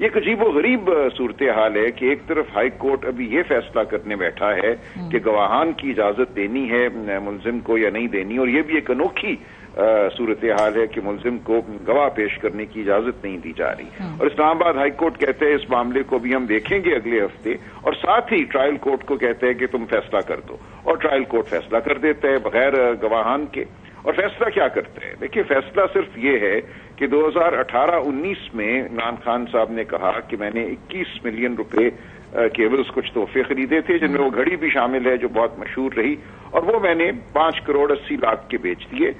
یہ ایک عجیب و غریب صورتحال ہے کہ ایک طرف ہائی کورٹ ابھی یہ فیصلہ کرنے بیٹھا ہے کہ گواہان کی اجازت دینی ہے ملزم کو یا نہیں دینی، اور یہ بھی ایک انوکھی صورتحال ہے کہ ملزم کو گواہ پیش کرنے کی اجازت نہیں دی جا رہی، اور اسلام آباد ہائی کورٹ کہتے ہیں اس معاملے کو بھی ہم دیکھیں گے اگلے ہفتے، اور ساتھ ہی ٹرائل کورٹ کو کہتے ہیں کہ تم فیصلہ کر دو، اور ٹرائل کورٹ فیصلہ کر دیتا ہے بغیر گواہان کے۔ اور فیصلہ کیا کرتے ہیں؟ دیکھیے فیصلہ صرف یہ ہے کہ 2018-19 میں عمران خان صاحب نے کہا کہ میں نے 21 ملین روپے کیبلز کچھ تحفے خریدے تھے، جن میں وہ گھڑی بھی شامل ہے جو بہت مشہور رہی، اور وہ میں نے 5 کروڑ 80 لاکھ کے بیچ دیے،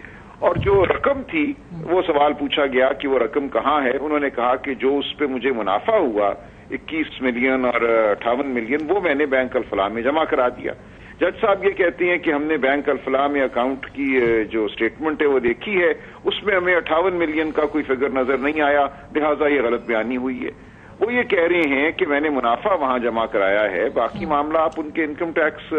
اور جو رقم تھی وہ سوال پوچھا گیا کہ وہ رقم کہاں ہے، انہوں نے کہا کہ جو اس پہ مجھے منافع ہوا 21 ملین اور 58 ملین وہ میں نے بینک الفلاح میں جمع کرا دیا۔ جج صاحب یہ کہتے ہیں کہ ہم نے بینک الفلاح میں اکاؤنٹ کی جو سٹیٹمنٹ ہے وہ دیکھی ہے، اس میں ہمیں 58 ملین کا کوئی فگر نظر نہیں آیا، لہٰذا یہ غلط بیانی ہوئی ہے۔ وہ یہ کہہ رہے ہیں کہ میں نے منافع وہاں جمع کرایا ہے، باقی معاملہ آپ ان کے انکم ٹیکس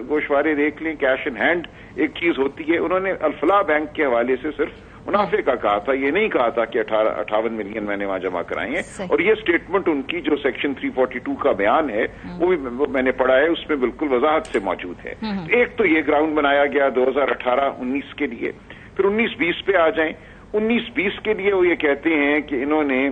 گوشوارے دیکھ لیں، کیش ان ہینڈ ایک چیز ہوتی ہے، انہوں نے الفلاح بینک کے حوالے سے صرف منافع کا کہا تھا، یہ نہیں کہا تھا کہ 58 ملین میں نے وہاں جمع کرائے ہیں، اور یہ سٹیٹمنٹ ان کی جو سیکشن 342 کا بیان ہے وہ بھی میں نے پڑھا ہے، اس میں بالکل وضاحت سے موجود ہے۔ ایک تو یہ گراؤنڈ بنایا گیا 2018-19 کے لیے، پھر 19-20 پہ آ جائیں۔ 19-20 کے لیے وہ یہ کہتے ہیں کہ انہوں نے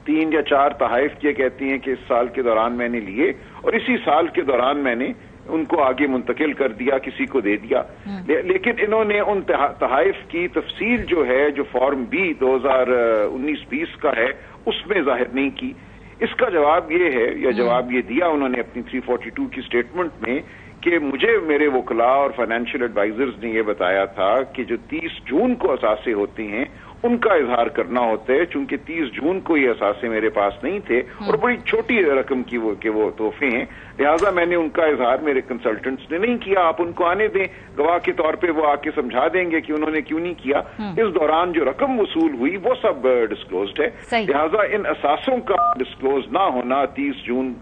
3 یا 4 تحائف یہ کہتی ہیں کہ اس سال کے دوران میں نے لیے، اور اسی سال کے دوران میں نے ان کو آگے منتقل کر دیا، کسی کو دے دیا، لیکن انہوں نے ان تحائف کی تفصیل جو ہے جو فارم بی 2019-20 کا ہے اس میں ظاہر نہیں کی۔ اس کا جواب یہ ہے، یا جواب یہ دیا انہوں نے اپنی 342 کی سٹیٹمنٹ میں کہ مجھے میرے وکلاء اور فائنینشیل ایڈوائزرز نے یہ بتایا تھا کہ جو 30 جون کو اثاثے ہوتے ہیں ان کا اظہار کرنا ہوتا ہے، چونکہ 30 جون کو یہ اثاثے میرے پاس نہیں تھے اور بڑی چھوٹی رقم کی وہ تحفے ہیں، لہٰذا میں نے ان کا اظہار میرے کنسلٹنٹس نے نہیں کیا، آپ ان کو آنے دیں، گواہ کے طور پہ وہ آ کے سمجھا دیں گے کہ انہوں نے کیوں نہیں کیا۔ اس دوران جو رقم وصول ہوئی وہ سب ڈسکلوزڈ ہے، لہٰذا ان اثاثوں کا ڈسکلوز نہ ہونا 30 جون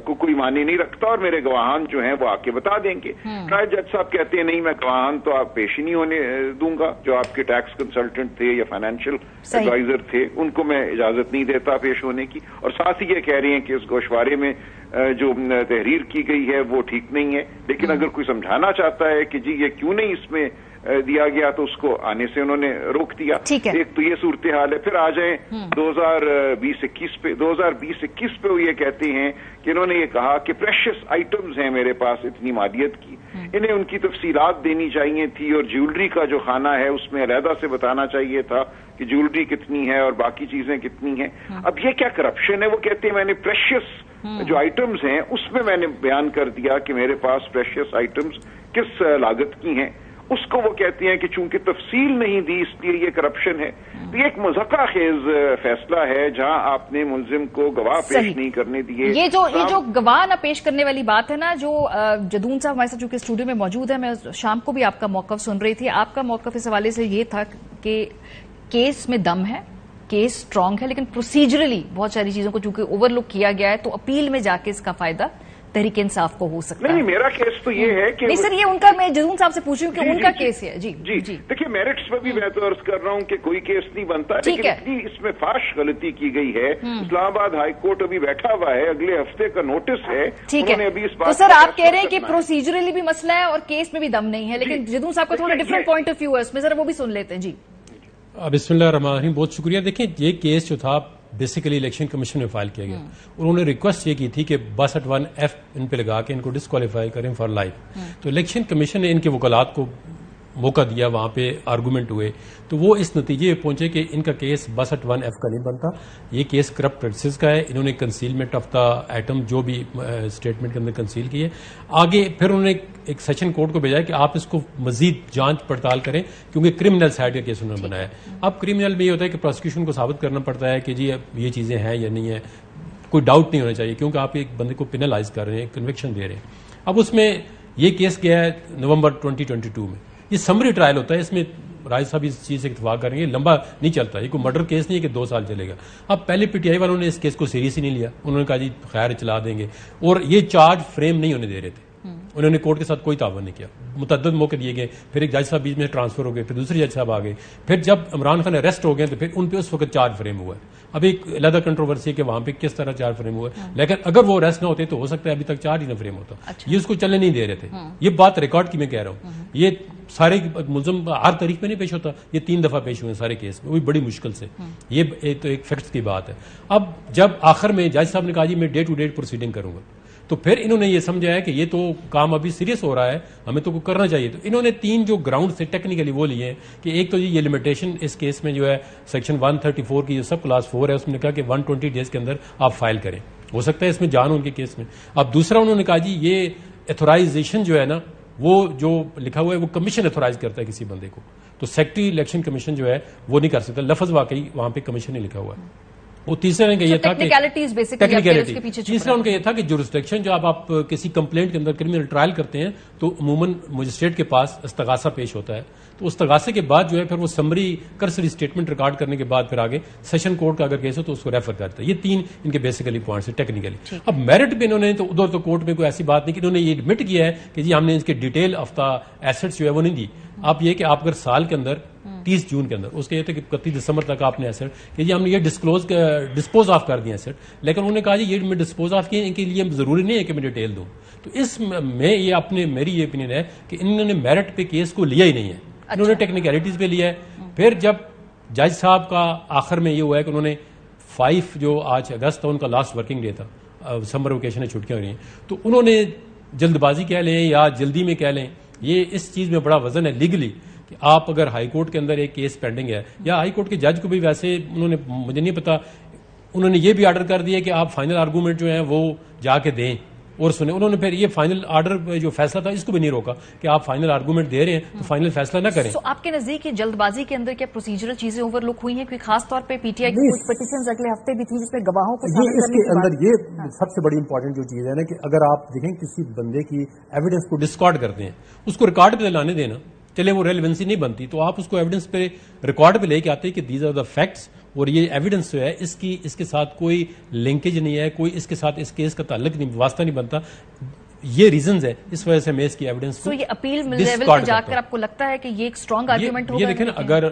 کو کوئی معنی نہیں رکھتا، اور میرے گواہان جو ہیں وہ آ کے بتا دیں گے۔ ٹرائل جج صاحب کہتے ہیں نہیں، میں گواہان تو آپ پیش ہی نہیں ہونے دوں گا، جو آپ کے ٹیکس کنسلٹنٹ تھے یا فائنینشیل ایڈوائزر تھے ان کو میں اجازت نہیں دیتا پیش ہونے کی، اور ساتھ ہی یہ کہہ رہی ہیں کہ اس گوشوارے میں جو تحریر کی گئی ہے وہ ٹھیک نہیں ہے، لیکن اگر کوئی سمجھانا چاہتا ہے کہ جی یہ کیوں نہیں اس میں دیا گیا تو اس کو آنے سے انہوں نے روک دیا۔ ایک تو یہ صورتحال ہے۔ پھر آ جائیں 2020-21 پہ۔ 2020-21 پہ وہ یہ کہتے ہیں کہ انہوں نے یہ کہا کہ پریشس آئٹمز ہیں میرے پاس اتنی مالیت کی، انہیں ان کی تفصیلات دینی چاہیے تھی، اور جیولری کا جو خانہ ہے اس میں علیحدہ سے بتانا چاہیے تھا کہ جیولری کتنی ہے اور باقی چیزیں کتنی ہیں۔ اب یہ کیا کرپشن ہے؟ وہ کہتے ہیں میں نے پریشس جو آئٹمز ہیں اس میں میں نے بیان کر دیا کہ میرے پاس پریشس آئٹمز کس لاگت کی ہیں، اس کو وہ کہتے ہیں کہ چونکہ تفصیل نہیں دی اس لیے یہ کرپشن ہے۔ تو یہ ایک مذاکرہ خیز فیصلہ ہے جہاں آپ نے ملزم کو گواہ پیش نہیں کرنے دیے۔ یہ جو گواہ نہ پیش کرنے والی بات ہے نا، جو جدون صاحب ہمارے ساتھ چونکہ اسٹوڈیو میں موجود ہے، میں شام کو بھی آپ کا موقف سن رہی تھی، آپ کا موقف اس حوالے سے یہ تھا کہ کیس میں دم ہے، کیس اسٹرانگ ہے، لیکن پروسیجرلی بہت ساری چیزوں کو چونکہ اوور لک کیا گیا ہے تو اپیل میں جا کے اس کا فائدہ تحریک انصاف کو ہو سکتا ہے۔ نہیں، میرا کیس تو یہ ہے کہ نہیں سر، یہ ان کا، میں جدون صاحب سے پوچھ رہی ہوں کہ ان کا کیس ہے۔ جی دیکھیے میرٹس پہ بھی میں تو عرض کر رہا ہوں کہ کوئی کیس نہیں بنتا، لیکن اتنی اس میں فاش غلطی کی گئی ہے۔ اسلام آباد ہائی کورٹ ابھی بیٹھا ہوا ہے، اگلے ہفتے کا نوٹس ہے، انہوں نے ابھی اس بات تو سر آپ کہہ رہے ہیں کہ پروسیجرلی بھی مسئلہ ہے اور کیس میں بھی دم نہیں ہے، لیکن جدون صاحب کا تھوڑا ڈفرنٹ پوائنٹ آف ویو ہے اس میں، ذرا وہ بھی سن لیتے ہیں۔ جی بسم اللہ الرحمن الرحیم، بہت شکریہ۔ دیکھیں یہ کیس جو تھا بیسیکلی الیکشن کمیشن میں فائل کیا گیا، اور انہوں نے ریکویسٹ یہ کی تھی کہ 62(1)(f) ان پہ لگا کے ان کو ڈسکوالیفائی کریں فار لائف۔ تو الیکشن کمیشن نے ان کے وکلات کو موقع دیا، وہاں پہ آرگومنٹ ہوئے، تو وہ اس نتیجے پہ پہنچے کہ ان کا کیس 62(1)(f) کا نہیں بنتا، یہ کیس کرپٹ پریکٹسز کا ہے۔ انہوں نے کنسیلمنٹ آف دا ایٹم جو بھی اسٹیٹمنٹ کے اندر کنسیل کیے، آگے پھر انہوں نے ایک سیشن کورٹ کو بھیجا کہ آپ اس کو مزید جانچ پڑتال کریں، کیونکہ کرمنل سائڈ کا کیس انہوں نے بنایا ہے۔ اب کرمنل میں یہ ہوتا ہے کہ پروسیکیوشن کو ثابت کرنا پڑتا ہے کہ جی یہ چیزیں ہیں یا نہیں ہے، کوئی ڈاؤٹ نہیں ہونا چاہیے، کیونکہ آپ ایک بندے کو پینلائز کر رہے ہیں، کنوکشن دے رہے ہیں۔ اب اس میں یہ کیس گیا ہے نومبر 2022 میں، یہ سمری ٹرائل ہوتا ہے، اس میں رائے صاحب اس چیز سے اتفاق کریں گے، لمبا نہیں چلتا، یہ کوئی مرڈر کیس نہیں ہے کہ 2 سال چلے گا۔ اب پہلے پی ٹی آئی والوں نے اس کیس کو سیریس ہی نہیں لیا، انہوں نے کہا جی خیر چلا دیں گے، اور یہ چارج فریم نہیں ہونے دے رہے تھے، انہوں نے کورٹ کے ساتھ کوئی تعاون نہیں کیا. متعدد موقع دیے گئے, پھر ایک جج صاحب بیچ میں ٹرانسفر ہو گئے, پھر دوسرے جج صاحب آ گئے, پھر جب عمران خان اریسٹ ہو گئے تو پھر ان پہ اس وقت چارج فریم ہوا ہے. اب ایک علیحدہ کنٹروورسی ہے کہ وہاں پہ کس طرح چارج فریم ہوا ہے, لیکن اگر وہ اریسٹ نہ ہوتے تو ہو سکتا ہے ابھی تک چارج ہی نہ فریم ہوتا. یہ اس کو چلنے نہیں دے رہے تھے. یہ بات ریکارڈ کی میں کہہ رہا ہوں, یہ سارے ملزم ہر تاریخ میں نہیں پیش ہوتا, یہ 3 دفعہ پیش ہوئے سارے کیس میں, وہ بھی بڑی مشکل سے. یہ تو ایک فیکٹس کی بات ہے. اب جب آخر میں جج صاحب نے کہا جی میں ڈے ٹو ڈے پروسیڈنگ کروں گا, تو پھر انہوں نے یہ سمجھا ہے کہ یہ تو کام ابھی سیریس ہو رہا ہے, ہمیں تو کرنا چاہیے. تو انہوں نے 3 جو گراؤنڈ سے ٹیکنیکلی وہ لیے ہیں کہ ایک تو یہ لمیٹیشن اس کیس میں جو ہے سیکشن 134 کی جو سب کلاس 4 ہے اس میں نے کہا کہ 120 ڈیز کے اندر آپ فائل کریں. ہو سکتا ہے اس میں جان ہو ان کے کیس میں. اب دوسرا انہوں نے کہا جی یہ ایتھورائزیشن جو ہے نا وہ جو لکھا ہوا ہے وہ کمیشن ایتھورائز کرتا ہے کسی بندے کو, تو سیکٹری الیکشن کمیشن جو ہے وہ نہیں کر سکتا. لفظ واقعی وہاں پہ کمیشن نہیں لکھا ہوا ہے. وہ تیسرا ان کا یہ تھا کہ تیسرا ان کا یہ تھا کہ جورسڈکشن جو آپ کسی کمپلینٹ کے اندر کرمنل ٹرائل کرتے ہیں تو عموماً مجسٹریٹ کے پاس استغاثہ پیش ہوتا ہے, تو استغاثے کے بعد جو ہے پھر وہ سمری کرسری اسٹیٹمنٹ ریکارڈ کرنے کے بعد پھر آگے سیشن کورٹ کا اگر کیس ہو تو اس کو ریفر کرتا ہے. یہ 3 ان کے بیسیکلی پوائنٹس ہیں ٹیکنیکلی. اب میرٹ پہ انہوں نے تو ادھر تو کورٹ میں کوئی ایسی بات نہیں کہ انہوں نے یہ ایڈمٹ کیا ہے کہ جی ہم نے اس کے ڈیٹیل آف دا ایسٹس جو ہے وہ نہیں دی. آپ یہ کہ آپ اگر سال کے اندر 30 جون کے اندر اس کے یہ تھا کہ 31 دسمبر تک آپ نے ایسٹ کہ جی ہم نے یہ ڈسپوز آف کر دیا ایسٹ, لیکن انہوں نے کہا جی یہ میں ڈسپوز آف کیے ان کے لیے ضروری نہیں ہے کہ میں ڈیٹیل دوں. تو اس میں یہ اپنے میری یہ اوپینین ہے کہ انہوں نے میرٹ پہ کیس کو لیا ہی نہیں ہے, انہوں نے ٹیکنیکلٹیز پہ لیا ہے. پھر جب جج صاحب کا آخر میں یہ ہوا ہے کہ انہوں نے 5 جو آج اگست تھا ان کا لاسٹ ورکنگ ڈے تھا, سمر ویکیشن چھٹیاں ہو رہی ہیں, تو انہوں نے جلد بازی کہہ لیں یا جلدی میں کہہ لیں, یہ اس چیز میں بڑا وزن ہے لیگلی کہ آپ اگر ہائی کورٹ کے اندر ایک کیس پینڈنگ ہے یا ہائی کورٹ کے جج کو بھی ویسے انہوں نے مجھے نہیں پتا انہوں نے یہ بھی آرڈر کر دیا کہ آپ فائنل آرگومنٹ جو ہیں وہ جا کے دیں اور سنیں. انہوں نے پھر یہ فائنل آرڈر جو فیصلہ تھا اس کو بھی نہیں روکا کہ آپ فائنل آرگومنٹ دے رہے ہیں تو فائنل فیصلہ نہ کریں. تو آپ کے نزدیک جلد بازی کے اندر کیا پروسیجرل چیزیں اوور لک ہوئی ہیں؟ کوئی خاص طور پہ پی ٹی آئی کی کچھ پٹیشنز اگلے ہفتے بھی تھی جس میں گواہوں کو اس کے اندر یہ سب سے بڑی امپورٹنٹ جو چیز ہے نا کہ اگر آپ دیکھیں کسی بندے کی ایویڈنس کو ڈسکارڈ کرتے ہیں اس کو ریکارڈ پہ لانے دینا, چلے وہ ریلیونسی نہیں بنتی تو آپ اس کو ایویڈنس پہ ریکارڈ پہ لے کے آتے ہیں کہ دیز آر دا فیکٹس, اور یہ ایویڈنس جو ہے اس کے ساتھ کوئی لنکیج نہیں ہے, کوئی اس کے ساتھ اس کیس کا تعلق نہیں, واسطہ نہیں بنتا. یہ ریزنز ہے اس وجہ سے میں اس کی ایویڈنس کو یہ اپیل لیول پہ جا کر آپ کو لگتا ہے کہ یہ ایک اسٹرانگ آرگیومنٹ ہوگا. یہ دیکھیں نا اگر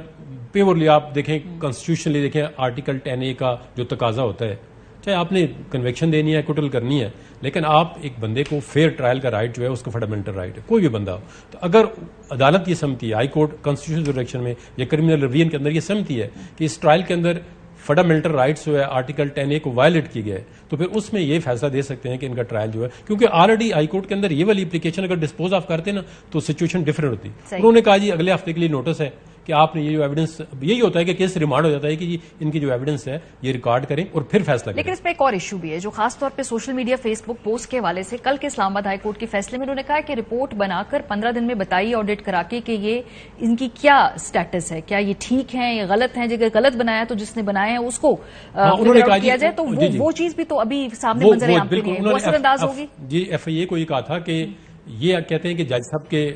پیورلی آپ دیکھیں کانسٹیٹیوشنلی دیکھیں آرٹیکل 10A کا جو تقاضا ہوتا ہے, چاہے آپ نے کنویکشن دینی ہے کوٹل کرنی ہے, لیکن آپ ایک بندے کو فیئر ٹرائل کا رائٹ جو ہے اس کا فنڈامنٹل رائٹ ہے, کوئی بھی بندہ ہو. تو اگر عدالت یہ سمجھتی ہے, ہائی کورٹ کانسٹیٹیوشنل جوریکشن میں یا کرمنل ریویژن کے اندر یہ سمجھتی ہے کہ اس ٹرائل کے اندر فنڈامنٹل رائٹس جو ہے آرٹیکل 10A کو وائلیٹ کی گئے, تو پھر اس میں یہ فیصلہ دے سکتے ہیں کہ ان کا ٹرائل جو ہے, کیونکہ آلریڈی ہائی کورٹ کے اندر یہ والی اپلیکیشن اگر ڈسپوز آف کرتے نا تو سچویشن ڈفرنٹ ہوتی. انہوں نے کہا جی اگلے ہفتے کے لیے نوٹس ہے کہ آپ نے یہ جو ایویڈنس, یہی ہوتا ہے کہ کیس ریمانڈ ہو جاتا ہے کہ جی ان کی جو ایویڈنس ہے یہ ریکارڈ کریں اور پھر فیصلہ کریں. لیکن اس میں ایک اور ایشو بھی ہے جو خاص طور پہ سوشل میڈیا فیس بک پوسٹ کے حوالے سے کل کے اسلام آباد ہائی کورٹ کے فیصلے میں انہوں نے کہا کہ رپورٹ بنا کر 15 دن میں بتائیے آڈٹ کرا کے کہ یہ ان کی کیا سٹیٹس ہے, کیا یہ ٹھیک ہیں یا غلط ہیں. اگر غلط بنایا تو جس نے بنایا ہے اس کو کیا جائے, تو وہ چیز بھی تو ابھی سامنے منظر عام پہ نہیں ہے, وہ اثر انداز ہوگی. جی ایف آئی اے کو یہ کہا تھا کہ یہ کہتے ہیں کہ جج صاحب کے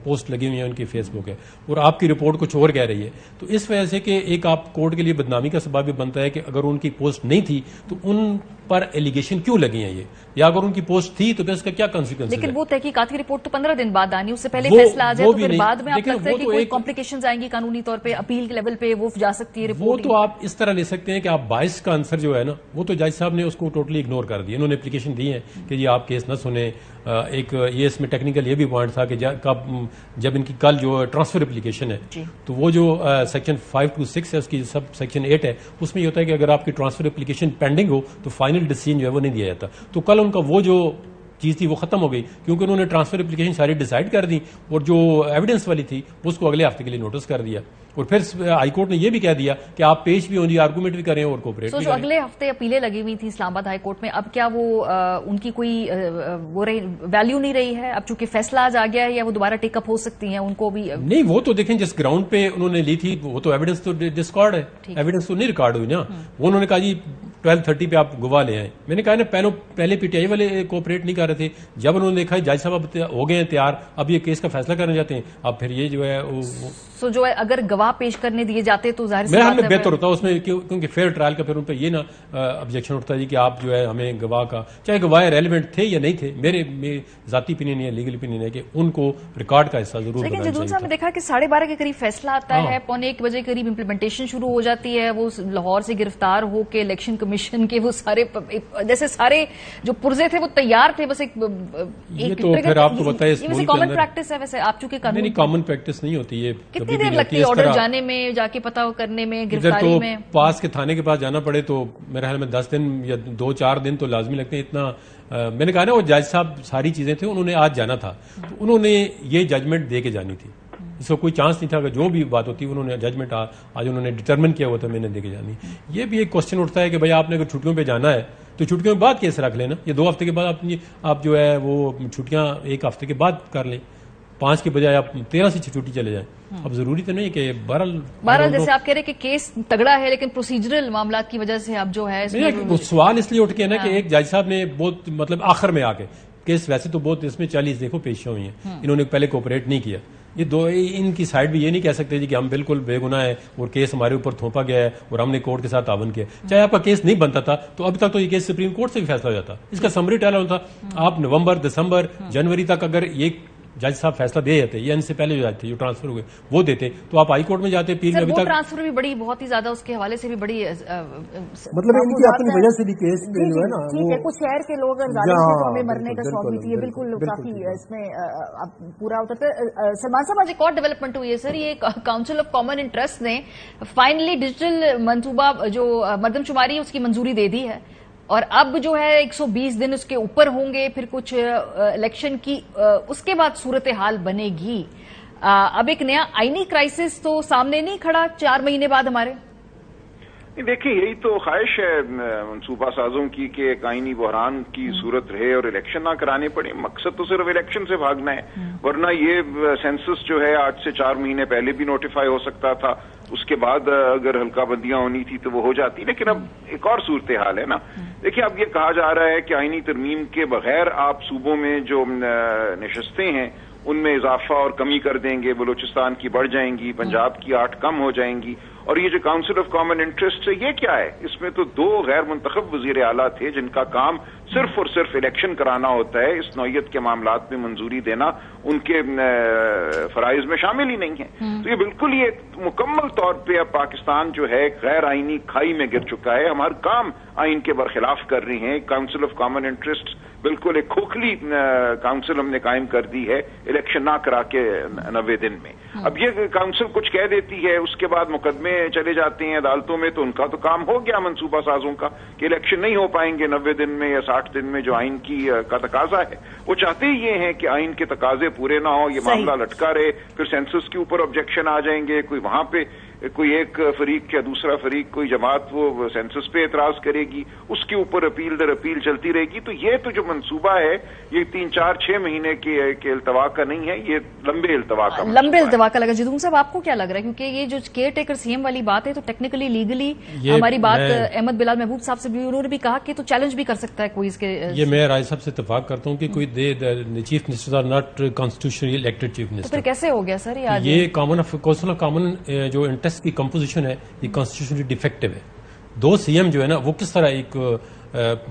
پوسٹ لگی ہوئی ہیں ان کی فیس بک ہے اور آپ کی رپورٹ کچھ اور کہہ رہی ہے, تو اس وجہ سے کہ ایک آپ کورٹ کے لیے بدنامی کا سبب بھی بنتا ہے کہ اگر ان کی پوسٹ نہیں تھی تو ان پر ایلیگیشن کیوں لگی ہیں یہ, یا اگر ان کی پوسٹ تھی تو پھر اس کا کیا کنسیکوینس ہے. لیکن وہ تحقیقات کی رپورٹ تو 15 دن بعد آنی, اس سے پہلے فیصلہ آ جائے تو پھر بعد میں آپ لگتا ہے کہ کوئی کمپلیکیشنز آئیں گی قانونی طور پہ, اپیل کے لیول پہ وہ جا سکتی ہے رپورٹ. وہ تو آپ اس طرح لے سکتے ہیں کہ آپ باعث کا آنسر جو ہے نا وہ تو جج صاحب نے اس کو ٹوٹلی اگنور کر دیا. انہوں نے اپلیکیشن دی ہے کہ جی آپ کیس نہ سنیں. ایک یہ اس میں ٹیکنیکل یہ بھی پوائنٹ تھا کہ جب ان کی کل جو ٹرانسفر اپلیکیشن ہے تو وہ جو سیکشن 526 ہے اس کی سب سیکشن 8 ہے, اس میں یہ ہوتا ہے کہ اگر آپ کی ٹرانسفر اپلیکیشن پینڈنگ ہو تو فائنل ڈیسیژن جو ہے وہ نہیں دیا جاتا. تو کل ان کا وہ جو چیز تھی وہ ختم ہو گئی کیونکہ انہوں نے ٹرانسفر اپلیکیشن ساری ڈیسائیڈ کر دی اور جو ایویڈنس والی تھی اس کو اگلے ہفتے کے لیے نوٹس کر دیا. اور پھر ہائی کورٹ نے یہ بھی کہہ دیا کہ آپ پیش بھی ہوں, آرگومنٹ بھی کریں اور کوپریٹ بھی کریں. اگلے ہفتے اپیلیں لگی ہوئی تھی اسلام آباد ہائی کورٹ میں, اب کیا وہ ان کی کوئی وہ ویلیو نہیں رہی ہے اب چونکہ فیصلہ آج آ گیا ہے, یا وہ دوبارہ ٹیک اپ ہو سکتی ہیں ان کو بھی؟ نہیں, وہ تو دیکھیں جس گراؤنڈ پہ انہوں نے لی تھی وہ تو ایویڈنس تو ڈسکارڈ ہے, ایویڈنس تو نہیں ریکارڈ ہوئی نا. وہ انہوں نے کہا جی 12:30 پہ آپ گواہ لے آئیں. میں نے کہا نا پہلے پی ٹی آئی والے کوپریٹ نہیں کر رہے تھے. جب انہوں نے دیکھا جج صاحب اب ہو گئے ہیں تیار, اب یہ کیس کا فیصلہ کرنے جاتے ہیں, اب پھر یہ جو ہے سو جو ہے اگر گواہ پیش کرنے دیے جاتے تو ظاہر میرے حال میں بہتر ہوتا اس میں, کیونکہ فیئر ٹرائل کا پھر ان پہ یہ نا آبجیکشن اٹھتا ہے کہ آپ جو ہے ہمیں گواہ کا, چاہے گواہ ریلیونٹ تھے یا نہیں تھے, میرے ذاتی اوپینین یا لیگل اوپینین ہے کہ ان کو ریکارڈ کا حصہ ضرور بنانا چاہیے. لیکن جدون صاحب نے دیکھا کہ 12:30 کے قریب فیصلہ آتا ہے, 1:45 بجے قریب امپلیمنٹیشن شروع ہو جاتی ہے, وہ لاہور سے گرفتار ہو کے الیکشن کمیشن کے وہ سارے جیسے سارے جو پرزے تھے وہ تیار تھے, بس یہ تو پھر آپ کو بتائے کامن پریکٹس ہے ویسے آپ چونکہ نہیں کامن پریکٹس نہیں ہوتی, یہ کتنی دیر لگتی ہے آرڈر جانے میں, جا کے پتہ کرنے میں, گرفتاری میں؟ پاس کے تھانے کے پاس جانا پڑے تو میرے خیال میں 10 دن یا 2-4 دن تو لازمی لگتے ہیں. اتنا میں نے کہا نا وہ جج صاحب ساری چیزیں تھے, انہوں نے آج جانا تھا تو انہوں نے یہ ججمنٹ دے کے جانی تھی, اس کو کوئی چانس نہیں تھا کہ جو بھی بات ہوتی انہوں نے ججمنٹ آج انہوں نے ڈٹرمن کیا ہوا تھا میں نے دے کے جانی. یہ بھی ایک کوشچن اٹھتا ہے کہ بھائی آپ نے اگر چھٹیوں پہ جانا ہے تو چھٹیوں کے بعد کیس رکھ لینا, یہ 2 ہفتے کے بعد آپ جو ہے وہ چھٹیاں 1 ہفتے کے بعد کر لیں, 5 کے بجائے آپ 13 سے چھٹی چلے جائیں. اب ضروری تو نہیں کہ بہرحال جیسے آپ کہہ رہے کہ کیس تگڑا ہے لیکن پروسیجرل معاملات کی وجہ سے اب جو ہے سوال اس لیے اٹھ کے نا کہ ایک جج صاحب نے بہت مطلب آخر میں آ کے کیس ویسے تو بہت اس میں 40 دیکھو پیشیاں ہوئی ہیں, انہوں نے پہلے کوپریٹ نہیں کیا. یہ ان کی سائڈ بھی یہ نہیں کہہ سکتے جی کہ ہم بالکل بے گناہ ہیں اور کیس ہمارے اوپر تھوپا گیا ہے اور ہم نے کورٹ کے ساتھ تعاون کیا. چاہے آپ کا کیس نہیں بنتا تھا تو ابھی تک تو یہ کیس سپریم کورٹ سے بھی فیصلہ ہو جاتا, اس کا سمری ٹائل ہوتا. آپ نومبر, دسمبر, جنوری تک اگر یہ جج صاحب فیصلہ دے جاتے یا ان سے پہلے جو جاتے جو ٹرانسفر ہوئے وہ دیتے تو آپ ہائی کورٹ میں جاتے. اپیل میں ابھی تک ٹرانسفر بھی بڑی بہت ہی زیادہ اس کے حوالے سے بھی بڑی مطلب ان کی اپنی وجہ سے بھی کیس جو ہے نا ٹھیک ہے, کچھ شہر کے لوگ ہمیں مرنے کا شوق بھی تھی, بالکل کافی اس میں پورا ہوتا تھا. سلمان صاحب آج ایک اور ڈیولپمنٹ ہوئی ہے سر, یہ کاؤنسل آف کامن انٹرسٹ نے فائنلی ڈیجیٹل منصوبہ جو مردم شماری ہے اس کی منظوری دے دی ہے, اور اب جو ہے 120 دن اس کے اوپر ہوں گے, پھر کچھ الیکشن کی اس کے بعد صورتحال بنے گی. اب ایک نیا آئینی کرائسس تو سامنے نہیں کھڑا 4 مہینے بعد ہمارے؟ دیکھیں یہی تو خواہش ہے منصوبہ سازوں کی کہ ایک آئینی بحران کی صورت رہے اور الیکشن نہ کرانے پڑے. مقصد تو صرف الیکشن سے بھاگنا ہے, ورنہ یہ سینسس جو ہے 8 سے 4 مہینے پہلے بھی نوٹیفائی ہو سکتا تھا, اس کے بعد اگر حلقہ بندیاں ہونی تھی تو وہ ہو جاتی. لیکن اب ایک اور صورتحال ہے نا. دیکھیں اب یہ کہا جا رہا ہے کہ آئینی ترمیم کے بغیر آپ صوبوں میں جو نشستیں ہیں ان میں اضافہ اور کمی کر دیں گے, بلوچستان کی بڑھ جائیں گی, پنجاب کی 8 کم ہو جائیں گی. اور یہ جو کاؤنسل آف کامن انٹرسٹ ہے یہ کیا ہے؟ اس میں تو 2 غیر منتخب وزیر اعلیٰ تھے جن کا کام صرف اور صرف الیکشن کرانا ہوتا ہے. اس نوعیت کے معاملات میں منظوری دینا ان کے فرائض میں شامل ہی نہیں ہے. تو یہ بالکل یہ مکمل طور پہ اب پاکستان جو ہے غیر آئینی کھائی میں گر چکا ہے. ہمارے کام آئین کے برخلاف کر رہے ہیں. کاؤنسل آف کامن انٹرسٹ بالکل ایک کھوکھلی کاؤنسل ہم نے قائم کر دی ہے الیکشن نہ کرا کے 90 دن میں. اب یہ کاؤنسل کچھ کہہ دیتی ہے, اس کے بعد مقدمے چلے جاتے ہیں عدالتوں میں, تو ان کا تو کام ہو گیا منصوبہ سازوں کا کہ الیکشن نہیں ہو پائیں گے 90 دن میں یا 60 دن میں جو آئین کا تقاضا ہے. وہ چاہتے ہی یہ ہیں کہ آئین کے تقاضے پورے نہ ہو, یہ معاملہ لٹکا رہے, پھر سینسس کے اوپر آبجیکشن آ جائیں گے, کوئی وہاں پہ کوئی ایک فریق یا دوسرا فریق کوئی جماعت وہ سینسس پہ اعتراض کرے گی, اس کے اوپر اپیل در اپیل چلتی رہے گی. تو یہ تو جو منصوبہ ہے یہ 3-4-6 مہینے کے التوا کا نہیں ہے, یہ لمبے التوا کا لگا. جدون صاحب آپ کو کیا لگ رہا ہے, کیونکہ یہ جو کیئر ٹیکر سی ایم والی بات ہے تو ٹیکنیکلی لیگلی ہماری بات احمد بلال محبوب صاحب سے بھی انہوں نے بھی کہا کہ تو چیلنج بھی کر سکتا ہے کوئی اس کے. یہ میں رائے صاحب سے اتفاق کرتا ہوں کہ کوئی chief minister or not constitutionally elected chief minister. پھر کیسے ہو گیا سر یہ کاؤنسل آف کامن جو انٹرسٹ کی کمپوزیشن ہے یہ کانسٹیٹیوشنلی ڈیفیکٹو ہے. 2 سی ایم جو ہے نا وہ کس طرح ایک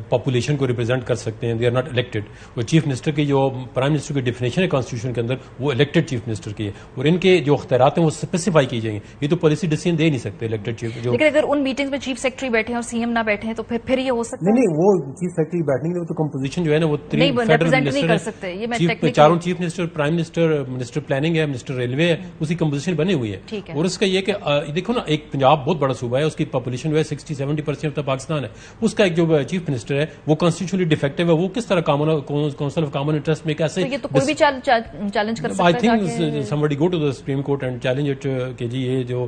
پاپولیشن کو ریپرزینٹ کر سکتے ہیں, دے آر ناٹ الیکٹڈ. اور چیف منسٹر کی جو پرائم منسٹر کی ڈیفینیشن ہے کانسٹیٹیوشن کے اندر وہ الیکٹڈ چیف منسٹر کی ہے, اور ان کے جو اختیارات ہیں وہ اسپیسیفائی کی جائیں گے. یہ تو پالیسی ڈیسیژن دے نہیں سکتے الیکٹڈ چیف. لیکن اگر ان میٹنگ میں چیف سیکرٹری بیٹھے ہیں اور سی ایم نہ بیٹھے ہیں تو پھر یہ ہو سکتا ہے نہیں, وہ چیف سیکرٹری بیٹھنے کے لیے تو کمپوزیشن جو ہے نا وہ 3 نہیں کر سکتے. یہ میں 4 chief minister, prime minister, minister planning ہے, منسٹر ریلوے ہے, اسی کمپوزیشن بنی ہوئی ہے. اور اس کا یہ کہ دیکھو نا ایک پنجاب بہت بڑا صوبہ ہے, اس کی پاپولیشن جو ہے 60-70% پاکستان ہے, اس کا ایک جو چیف منسٹر ہے وہ ڈیفیکٹو ہے. وہ کس طرح کاؤنسل آف کامن انٹرسٹ میں کیسے کوئی بھی چیلنج کر سکتا ہے. I think somebody go to the Supreme Court and challenge it کہ جی یہ جو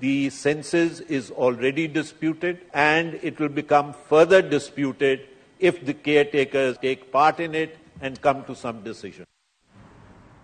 The census is already disputed and it will become further disputed if the caretakers take part in it and come to some decision.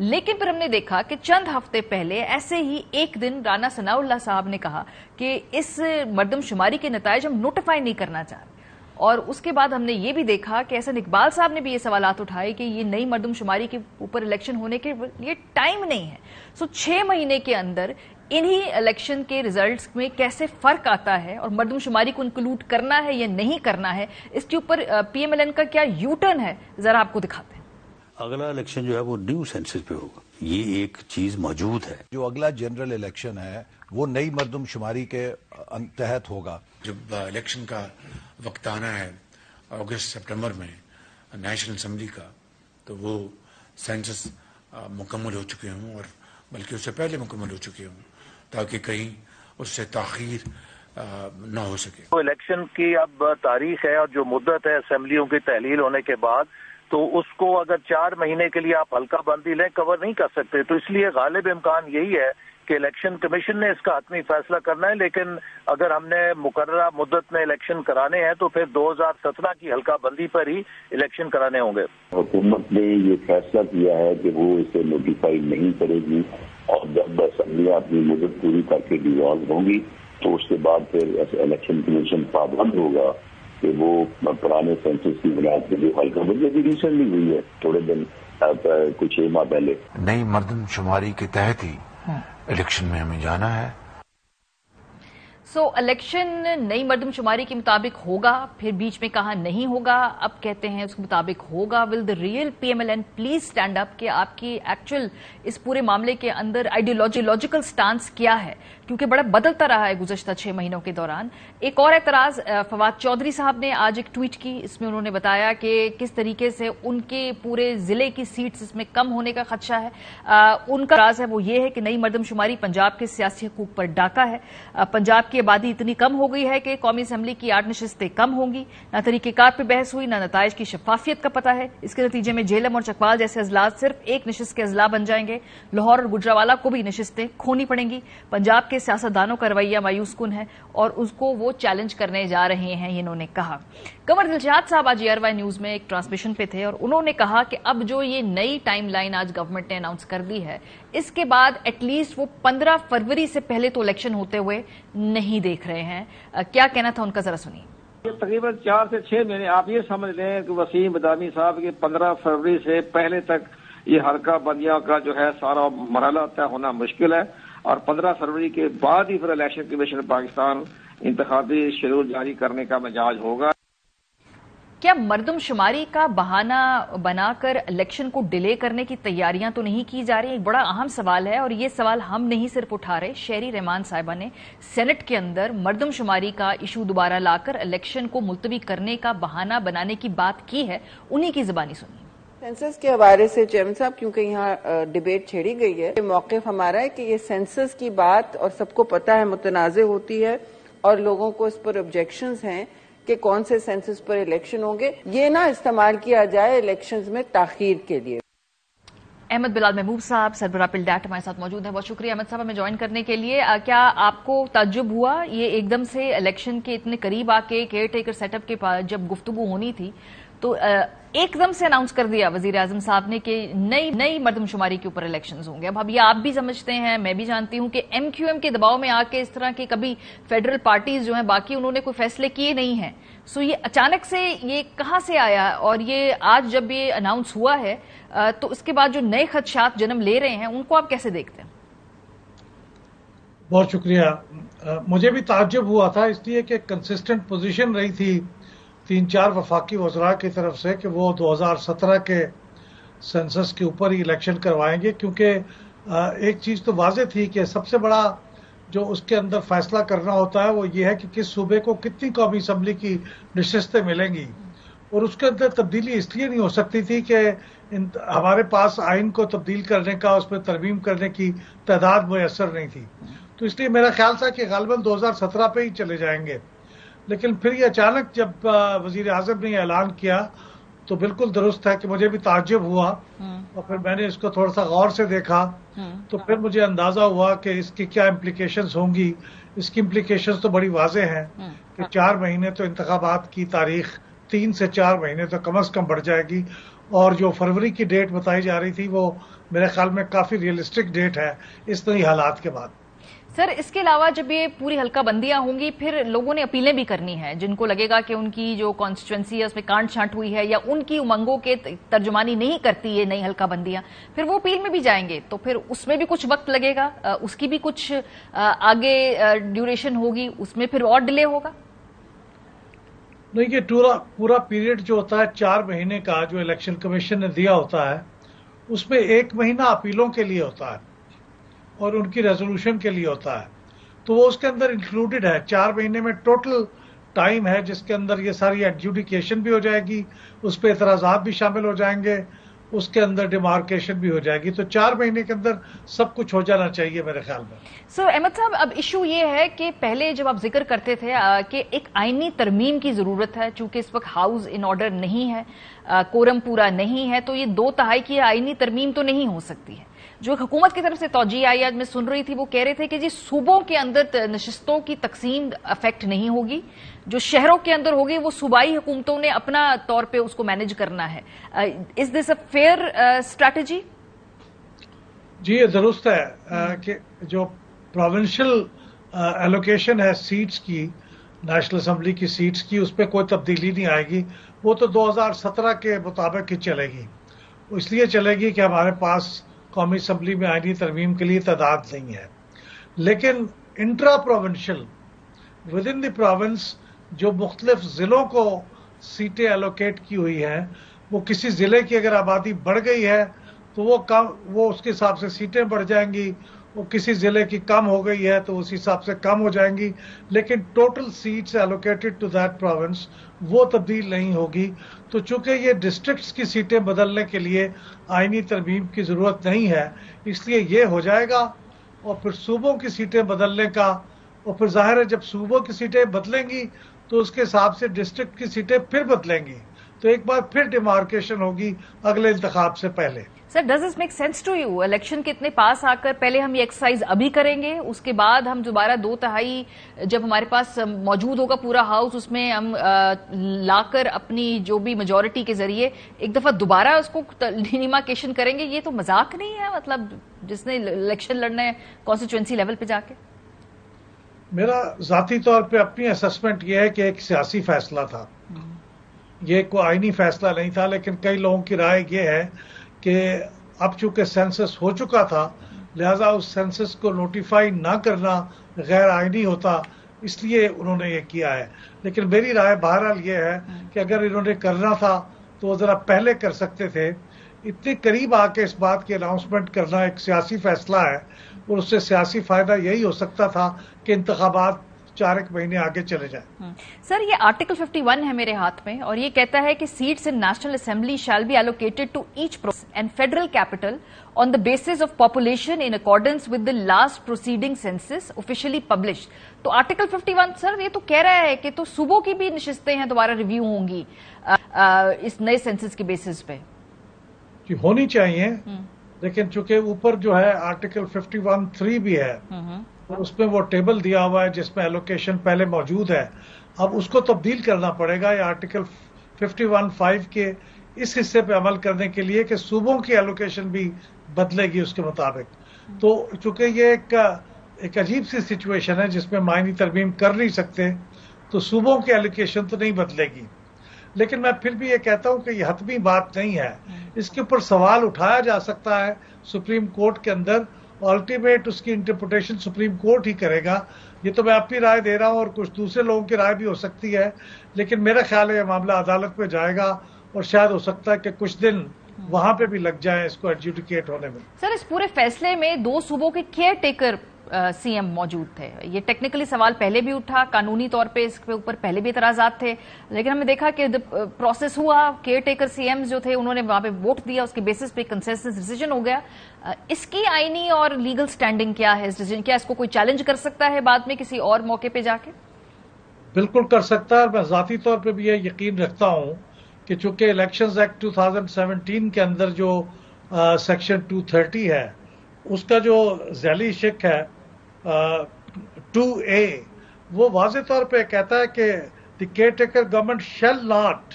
لیکن پھر ہم نے دیکھا کہ چند ہفتے پہلے ایسے ہی ایک دن رانا ثناءاللہ صاحب نے کہا کہ اس مردم شماری کے نتائج ہم نوٹیفائی نہیں کرنا چاہ رہے، اور اس کے بعد ہم نے یہ بھی دیکھا کہ احسن اقبال صاحب نے بھی یہ سوالات اٹھائے کہ یہ نئی مردم شماری کے اوپر الیکشن ہونے کے لیے ٹائم نہیں ہے. سو 6 مہینے کے اندر انہی الیکشن کے ریزلٹس میں کیسے فرق آتا ہے اور مردم شماری کو انکلوڈ کرنا ہے یا نہیں کرنا ہے، اس کے اوپر پی ایم ایل این کا کیا یو ٹرن ہے، ذرا آپ کو دکھاتے ہیں. اگلا الیکشن جو ہے وہ نیو سینسس پہ ہوگا، یہ ایک چیز موجود ہے. جو اگلا جنرل الیکشن ہے وہ نئی مردم شماری کے تحت ہوگا. جب الیکشن کا وقت آنا ہے اگست سپٹمبر میں نیشنل اسمبلی کا، تو وہ سینسس مکمل ہو چکے ہوں، اور بلکہ اس سے پہلے مکمل ہو چکے ہوں، تاکہ کہیں اس سے تاخیر نہ ہو سکے. الیکشن کی اب تاریخ ہے اور جو مدت ہے اسمبلیوں کی تحلیل ہونے کے بعد، تو اس کو اگر 4 مہینے کے لیے آپ ہلکا بندی لیں کور نہیں کر سکتے. تو اس لیے غالب امکان یہی ہے کہ الیکشن کمیشن نے اس کا حتمی فیصلہ کرنا ہے، لیکن اگر ہم نے مقررہ مدت میں الیکشن کرانے ہیں تو پھر 2017 کی ہلکا بندی پر ہی الیکشن کرانے ہوں گے. حکومت نے یہ فیصلہ کیا ہے کہ وہ اسے نوٹیفائی نہیں کرے گی، اور جب اسمبلیاں اپنی مدت پوری کر کے ڈیزالو ہوں گی تو اس کے بعد پھر الیکشن کمیشن پابند ہوگا کہ وہ پرانے سینسس کی بنیاد پہ جو ہلکا بندی بھی ریسنٹلی ہوئی ہے تھوڑے دن کچھ 6 ماہ پہلے، نئی مردم شماری کے تحت ہی الیکشن میں ہمیں جانا ہے. سو الیکشن نئی مردم شماری کے مطابق ہوگا، پھر بیچ میں کہا نہیں ہوگا، اب کہتے ہیں اس کے مطابق ہوگا. Will the real P M L N please stand up کہ آپ کی ایکچوئل اس پورے معاملے کے اندر آئیڈیولوجیکل سٹانس کیا ہے، کیونکہ بڑا بدلتا رہا ہے گزشتہ 6 مہینوں کے دوران. ایک اور اعتراض فواد چودھری صاحب نے آج ایک ٹویٹ کی، اس میں انہوں نے بتایا کہ کس طریقے سے ان کے پورے ضلع کی سیٹس اس میں کم ہونے کا خدشہ ہے. ان کا اعتراض ہے وہ یہ ہے کہ نئی مردم شماری پنجاب کے سیاسی حقوق پر ڈاکہ ہے. پنجاب کی آبادی اتنی کم ہو گئی ہے کہ قومی اسمبلی کی 8 نشستیں کم ہوں گی. نہ طریقہ کار پہ بحث ہوئی، نہ نتائج کی شفافیت کا پتہ ہے. اس کے نتیجے میں جہلم اور چکوال جیسے اضلاع صرف 1 نشست کے اضلاع بن جائیں گے. لاہور اور گجرانوالہ کو بھی نشستیں کھونی پڑیں گی. پنجاب کے سیاستدانوں کا رویہ مایوس کن ہے اور اس کو وہ چیلنج کرنے جا رہے ہیں، انہوں نے کہا. قمر دلشاد صاحب آج ایئر نیوز میں ایک ٹرانسمیشن پہ تھے اور انہوں نے کہا کہ اب جو یہ نئی ٹائم لائن آج گورنمنٹ نے اناؤنس کر دی ہے، اس کے بعد ایٹ لیسٹ وہ 15 فروری سے پہلے تو الیکشن ہوتے ہوئے نہیں دیکھ رہے ہیں. کیا کہنا تھا ان کا، ذرا سنیے. یہ تقریباً 4 سے 6 مہینے آپ یہ سمجھ لیں کہ وسیم بدامی صاحب کے 15 فروری سے پہلے تک یہ ہلکا بندیاں کا جو ہے سارا مرحلہ طے ہونا مشکل ہے، اور 15 فروری کے بعد ہی پھر الیکشن کمیشن پاکستان انتخابی شیڈول جاری کرنے کا مجاز ہوگا. کیا مردم شماری کا بہانہ بنا کر الیکشن کو ڈیلے کرنے کی تیاریاں تو نہیں کی جا رہی؟ ایک بڑا اہم سوال ہے، اور یہ سوال ہم نہیں صرف اٹھا رہے. شہری رحمان صاحبہ نے سینٹ کے اندر مردم شماری کا ایشو دوبارہ لا کر الیکشن کو ملتوی کرنے کا بہانہ بنانے کی بات کی ہے، انہی کی زبانی سنیے. سینسس کے حوالے سے چیئرمین صاحب، کیونکہ یہاں ڈیبیٹ چھیڑی گئی ہے، موقف ہمارا ہے کہ یہ سینسس کی بات، اور سب کو پتہ ہے متنازع ہوتی ہے اور لوگوں کو اس پر آبجیکشنز ہیں کہ کون سے سینسس پر الیکشن ہوں گے، یہ نہ استعمال کیا جائے الیکشنز میں تاخیر کے لیے. احمد بلال محبوب صاحب سربراہ پلڈیٹ ہمارے ساتھ موجود ہیں. بہت شکریہ احمد صاحب ہمیں جوائن کرنے کے لیے. کیا آپ کو تعجب ہوا یہ ایک دم سے الیکشن کے اتنے قریب آ کے کیئر ٹیکر سیٹ اپ کے پاس جب گفتگو ہونی تھی تو ایک دم سے اناؤنس کر دیا وزیر اعظم صاحب نے کہ نئی مردم شماری کے اوپر الیکشنز ہوں گے؟ اب یہ آپ بھی سمجھتے ہیں، میں بھی جانتی ہوں کہ ایم کیو ایم کے دباؤ میں آ کے اس طرح کے کبھی فیڈرل پارٹیز جو ہیں باقی انہوں نے کوئی فیصلے کیے نہیں ہیں. سو یہ اچانک سے یہ کہاں سے آیا؟ اور یہ آج جب یہ اناؤنس ہوا ہے تو اس کے بعد جو نئے خدشات جنم لے رہے ہیں ان کو آپ کیسے دیکھتے ہیں؟ بہت شکریہ. مجھے بھی تعجب ہوا تھا، اس لیے کہ کنسسٹنٹ پوزیشن رہی تھی 3-4 وفاقی وزراء کی طرف سے کہ وہ 2017 کے سینسس کے اوپر ہی الیکشن کروائیں گے، کیونکہ ایک چیز تو واضح تھی کہ سب سے بڑا جو اس کے اندر فیصلہ کرنا ہوتا ہے وہ یہ ہے کہ کس صوبے کو کتنی قومی اسمبلی کی نشستیں ملیں گی، اور اس کے اندر تبدیلی اس لیے نہیں ہو سکتی تھی کہ ہمارے پاس آئین کو تبدیل کرنے کا، اس پہ ترمیم کرنے کی تعداد میسر نہیں تھی. تو اس لیے میرا خیال تھا کہ غالباً 2017 پہ ہی چلے جائیں گے. لیکن پھر یہ اچانک جب وزیر اعظم نے یہ اعلان کیا تو بالکل درست ہے کہ مجھے بھی تعجب ہوا، اور پھر میں نے اس کو تھوڑا سا غور سے دیکھا تو پھر مجھے اندازہ ہوا کہ اس کی کیا امپلیکیشنز ہوں گی. اس کی امپلیکیشنز تو بڑی واضح ہیں کہ 4 مہینے تو انتخابات کی تاریخ 3 سے 4 مہینے تو کم از کم بڑھ جائے گی، اور جو فروری کی ڈیٹ بتائی جا رہی تھی وہ میرے خیال میں کافی ریئلسٹک ڈیٹ ہے اس نئی حالات کے بعد. سر اس کے علاوہ جب یہ پوری حلقہ بندیاں ہوں گی پھر لوگوں نے اپیلیں بھی کرنی ہیں جن کو لگے گا کہ ان کی جو کانسٹیچوئنسی ہے اس میں کانٹ چھانٹ ہوئی ہے یا ان کی امنگوں کے ترجمانی نہیں کرتی یہ نئی حلقہ بندیاں, پھر وہ اپیل میں بھی جائیں گے تو پھر اس میں بھی کچھ وقت لگے گا, اس کی بھی کچھ آگے ڈیوریشن ہوگی, اس میں پھر اور ڈیلے ہوگا. نہیں, یہ پورا پیریڈ جو ہوتا ہے 4 مہینے کا جو الیکشن کمیشن نے دیا ہوتا ہے اس میں 1 مہینہ اپیلوں کے لیے ہوتا ہے اور ان کی ریزولوشن کے لیے ہوتا ہے, تو وہ اس کے اندر انکلوڈڈ ہے. 4 مہینے میں ٹوٹل ٹائم ہے جس کے اندر یہ ساری ایڈجوڈیکیشن بھی ہو جائے گی, اس پہ اعتراضات بھی شامل ہو جائیں گے, اس کے اندر ڈیمارکیشن بھی ہو جائے گی, تو 4 مہینے کے اندر سب کچھ ہو جانا چاہیے میرے خیال میں. سر احمد صاحب, اب ایشو یہ ہے کہ پہلے جب آپ ذکر کرتے تھے کہ ایک آئینی ترمیم کی ضرورت ہے, چونکہ اس وقت ہاؤس ان آرڈر نہیں ہے, کورم پورا نہیں ہے, تو یہ 2/3 کی آئینی ترمیم تو نہیں ہو سکتی ہے. جو حکومت کی طرف سے توجہ آئی آج میں سن رہی تھی وہ کہہ رہے تھے کہ جی صوبوں کے اندر نشستوں کی تقسیم افیکٹ نہیں ہوگی, جو شہروں کے اندر ہوگی وہ صوبائی حکومتوں نے اپنا طور پہ اس کو مینج کرنا ہے. از دس اے فیئر اسٹریٹجی؟ جی یہ درست ہے کہ جو پروونشل ایلوکیشن ہے سیٹس کی, نیشنل اسمبلی کی سیٹس کی, اس پہ کوئی تبدیلی نہیں آئے گی, وہ تو 2017 کے مطابق ہی چلے گی. اس لیے چلے گی کہ ہمارے پاس قومی اسمبلی میں آئینی ترمیم کے لیے تعداد نہیں ہے. لیکن intra provincial with in the province جو مختلف ضلعوں کو سیٹیں ایلوکیٹ کی ہوئی ہیں, وہ کسی ضلع کی اگر آبادی بڑھ گئی ہے تو وہ اس کے حساب سے سیٹیں بڑھ جائیں گی, وہ کسی ضلع کی کم ہو گئی ہے تو اسی حساب سے کم ہو جائیں گی, لیکن total seats allocated to that province وہ تبدیل نہیں ہوگی. تو چونکہ یہ ڈسٹرکٹس کی سیٹیں بدلنے کے لیے آئینی ترمیم کی ضرورت نہیں ہے, اس لیے یہ ہو جائے گا. اور پھر صوبوں کی سیٹیں بدلنے کا, اور پھر ظاہر ہے جب صوبوں کی سیٹیں بدلیں گی تو اس کے حساب سے ڈسٹرکٹ کی سیٹیں پھر بدلیں گی, تو ایک بار پھر ڈیمارکیشن ہوگی اگلے انتخاب سے پہلے. Sir does it make sense to you election کے اتنے پاس آ کر پہلے ہم یہ ایکسرسائز ابھی کریں گے, اس کے بعد ہم دوبارہ 2/3 جب ہمارے پاس موجود ہوگا پورا ہاؤس اس میں ہم لا کر اپنی جو بھی میجورٹی کے ذریعے ایک دفعہ دوبارہ اس کو ڈیمارکیشن کریں گے؟ یہ تو مذاق نہیں ہے, مطلب جس نے الیکشن لڑنا ہے کانسٹیچوئنسی لیول پہ جا کے. میرا ذاتی طور پہ اپنی اسسمنٹ یہ ہے کہ ایک سیاسی فیصلہ تھا, یہ کوئی آئینی فیصلہ نہیں تھا, لیکن کئی لوگوں کی رائے یہ ہے کہ اب چونکہ سینسس ہو چکا تھا لہذا اس سینسس کو نوٹیفائی نہ کرنا غیر آئینی ہوتا, اس لیے انہوں نے یہ کیا ہے. لیکن میری رائے بہرحال یہ ہے کہ اگر انہوں نے کرنا تھا تو وہ ذرا پہلے کر سکتے تھے. اتنے قریب آ کے اس بات کی اناؤنسمنٹ کرنا ایک سیاسی فیصلہ ہے, اور اس سے سیاسی فائدہ یہی ہو سکتا تھا کہ انتخابات 4 مہینے آگے چلے جائیں. سر یہ آرٹیکل 51 ہے میرے ہاتھ میں, اور یہ کہتا ہے کہ seats in national assembly shall be allocated to each province and federal capital on the basis of population in accordance with the last preceding census officially published. تو آرٹیکل 51 سر یہ تو کہہ رہا ہے کہ تو صوبوں کی بھی نشستیں ہیں دوبارہ ریویو ہوں گی اس نئے سینسس کے بیسس پہ. جی ہونی چاہیے, لیکن چونکہ اوپر جو ہے آرٹیکل 51(3) بھی ہے, اس میں وہ ٹیبل دیا ہوا ہے جس میں ایلوکیشن پہلے موجود ہے, اب اس کو تبدیل کرنا پڑے گا. یہ آرٹیکل 51(5) کے اس حصے پہ عمل کرنے کے لیے کہ صوبوں کی ایلوکیشن بھی بدلے گی اس کے مطابق. تو چونکہ یہ ایک عجیب سی سچویشن ہے جس میں آئینی ترمیم کر نہیں سکتے, تو صوبوں کی ایلوکیشن تو نہیں بدلے گی. لیکن میں پھر بھی یہ کہتا ہوں کہ یہ حتمی بات نہیں ہے, اس کے اوپر سوال اٹھایا جا سکتا ہے سپریم کورٹ کے اندر, الٹیمیٹ اس کی انٹرپریٹیشن سپریم کورٹ ہی کرے گا. یہ تو میں اپنی رائے دے رہا ہوں اور کچھ دوسرے لوگوں کی رائے بھی ہو سکتی ہے, لیکن میرا خیال ہے یہ معاملہ عدالت میں جائے گا اور شاید ہو سکتا ہے کہ کچھ دن وہاں پہ بھی لگ جائیں اس کو ایڈجوڈیکیٹ ہونے میں. سر اس پورے فیصلے میں 2 صوبوں کے کیئر ٹیکر سی ایم موجود تھے. یہ ٹیکنیکلی سوال پہلے بھی اٹھا, قانونی طور پہ اس کے اوپر پہلے بھی اعتراضات تھے, لیکن ہم نے دیکھا کہ پروسیس ہوا, کیئر ٹیکر سی ایم جو تھے انہوں نے وہاں پہ ووٹ دیا, اس کے بیسس پہ کنسنسس ڈیسیجن ہو گیا. اس کی آئینی اور لیگل سٹینڈنگ کیا ہے اس ڈیسیجن؟ کیا اس کو کوئی چیلنج کر سکتا ہے بعد میں کسی اور موقع پہ جا کے؟ بالکل کر سکتا ہے, اور میں ذاتی طور پہ بھی یہ یقین رکھتا ہوں کہ چونکہ الیکشنز ایکٹ 2017 کے اندر جو سیکشن 230 ہے اس کا جو ذیلی شق ہے 2A, وہ واضح طور پہ کہتا ہے کہ the caretaker government shall not